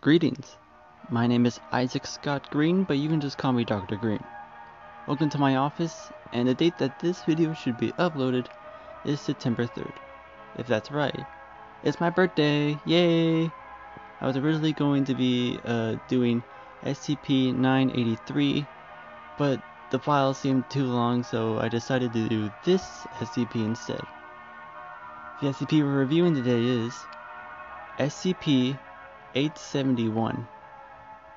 Greetings, my name is Isaac Scott Green, but you can just call me Dr. Green. Welcome to my office, and the date that this video should be uploaded is September 3rd. If that's right, it's my birthday, yay! I was originally going to be doing SCP-983, but the file seemed too long, so I decided to do this SCP instead. The SCP we're reviewing today is SCP-871.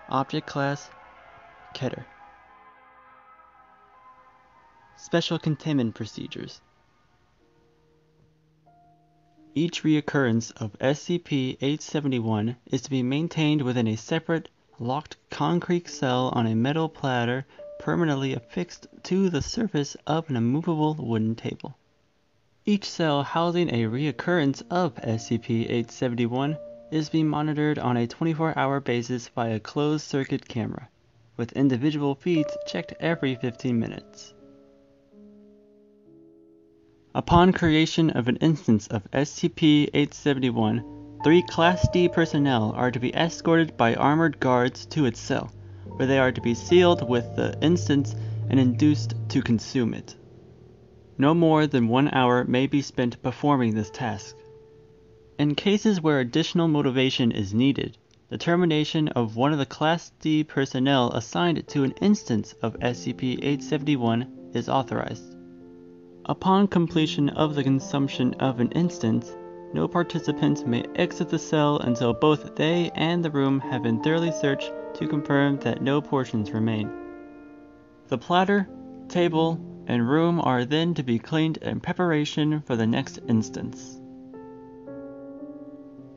Object Class Keter. Special Containment Procedures. Each reoccurrence of SCP-871 is to be maintained within a separate, locked concrete cell on a metal platter permanently affixed to the surface of an immovable wooden table. Each cell housing a reoccurrence of SCP-871 is being monitored on a 24-hour basis by a closed-circuit camera, with individual feeds checked every 15 minutes. Upon creation of an instance of SCP-871, 3 Class D personnel are to be escorted by armored guards to its cell, where they are to be sealed with the instance and induced to consume it. No more than 1 hour may be spent performing this task. In cases where additional motivation is needed, the termination of one of the Class D personnel assigned to an instance of SCP-871 is authorized. Upon completion of the consumption of an instance, no participants may exit the cell until both they and the room have been thoroughly searched to confirm that no portions remain. The platter, table, and room are then to be cleaned in preparation for the next instance.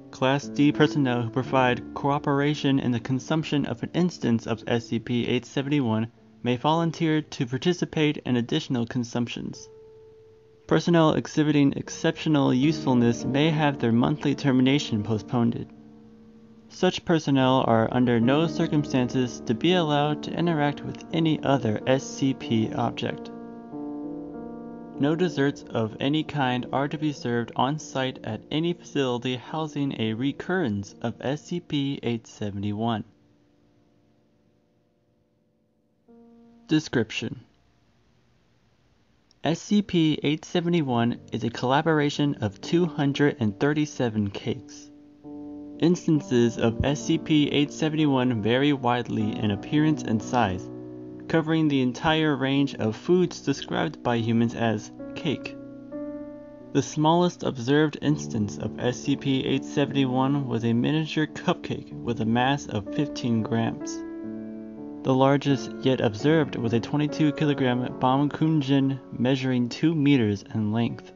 Class D personnel who provide cooperation in the consumption of an instance of SCP-871 may volunteer to participate in additional consumptions. Personnel exhibiting exceptional usefulness may have their monthly termination postponed. Such personnel are under no circumstances to be allowed to interact with any other SCP object. No desserts of any kind are to be served on site at any facility housing a recurrence of SCP-871. Description: SCP-871 is a collaboration of 237 cakes. Instances of SCP-871 vary widely in appearance and size, covering the entire range of foods described by humans as cake. The smallest observed instance of SCP-871 was a miniature cupcake with a mass of 15 grams. The largest yet observed was a 22 kilogram Bamkunjin measuring 2 meters in length.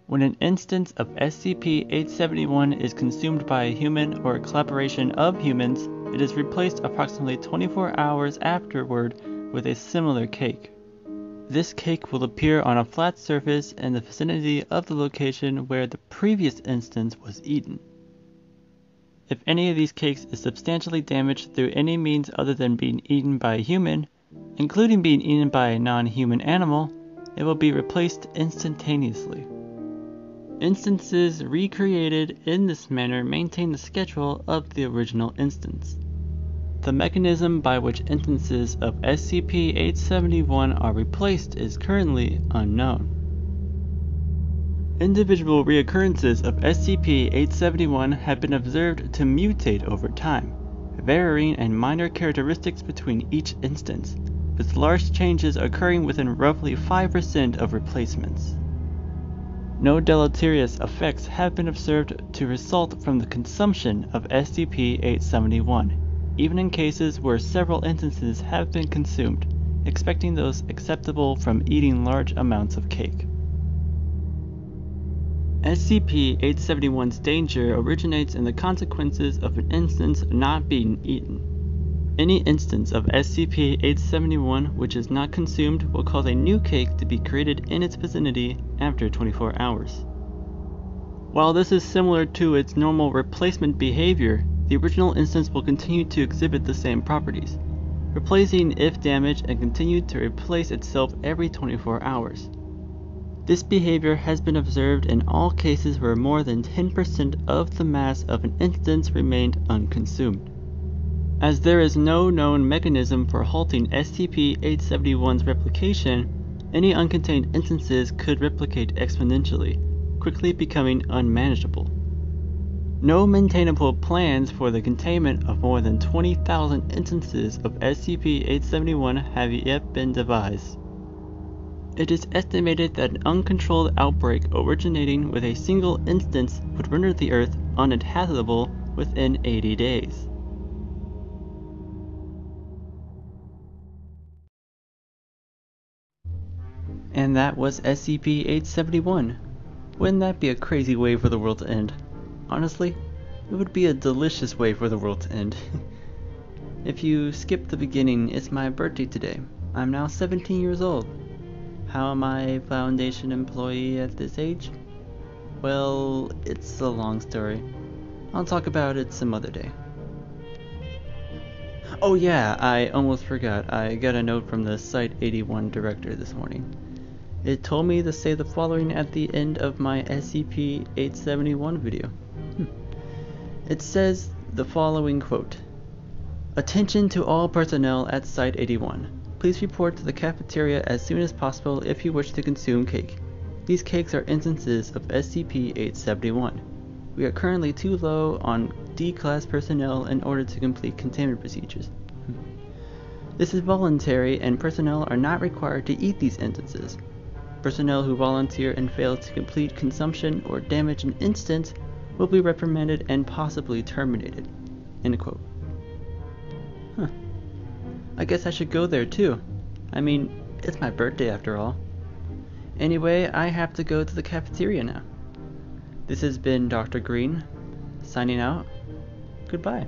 When an instance of SCP-871 is consumed by a human or a collaboration of humans, it is replaced approximately 24 hours afterward with a similar cake. This cake will appear on a flat surface in the vicinity of the location where the previous instance was eaten. If any of these cakes is substantially damaged through any means other than being eaten by a human, including being eaten by a non-human animal, it will be replaced instantaneously. Instances recreated in this manner maintain the schedule of the original instance. The mechanism by which instances of SCP-871 are replaced is currently unknown. Individual reoccurrences of SCP-871 have been observed to mutate over time, varying in minor characteristics between each instance, with large changes occurring within roughly 5% of replacements. No deleterious effects have been observed to result from the consumption of SCP-871, even in cases where several instances have been consumed, excepting those acceptable from eating large amounts of cake. SCP-871's danger originates in the consequences of an instance not being eaten. Any instance of SCP-871 which is not consumed will cause a new cake to be created in its vicinity after 24 hours. While this is similar to its normal replacement behavior, the original instance will continue to exhibit the same properties, replacing if damaged and continue to replace itself every 24 hours. This behavior has been observed in all cases where more than 10% of the mass of an instance remained unconsumed. As there is no known mechanism for halting SCP-871's replication, any uncontained instances could replicate exponentially, quickly becoming unmanageable. No maintainable plans for the containment of more than 20,000 instances of SCP-871 have yet been devised. It is estimated that an uncontrolled outbreak originating with a single instance would render the Earth uninhabitable within 80 days. And that was SCP-871. Wouldn't that be a crazy way for the world to end? Honestly, it would be a delicious way for the world to end. If you skip the beginning, it's my birthday today. I'm now 17 years old. How am I a Foundation employee at this age? Well, it's a long story. I'll talk about it some other day. Oh yeah, I almost forgot. I got a note from the Site-81 director this morning. It told me to say the following at the end of my SCP-871 video. It says the following quote: "Attention to all personnel at Site-81. Please report to the cafeteria as soon as possible if you wish to consume cake. These cakes are instances of SCP-871. We are currently too low on D-Class personnel in order to complete containment procedures. This is voluntary and personnel are not required to eat these instances. Personnel who volunteer and fail to complete consumption or damage an instance will be reprimanded and possibly terminated." End quote. I guess I should go there too. I mean, it's my birthday after all. Anyway, I have to go to the cafeteria now. This has been Dr. Green, signing out. Goodbye.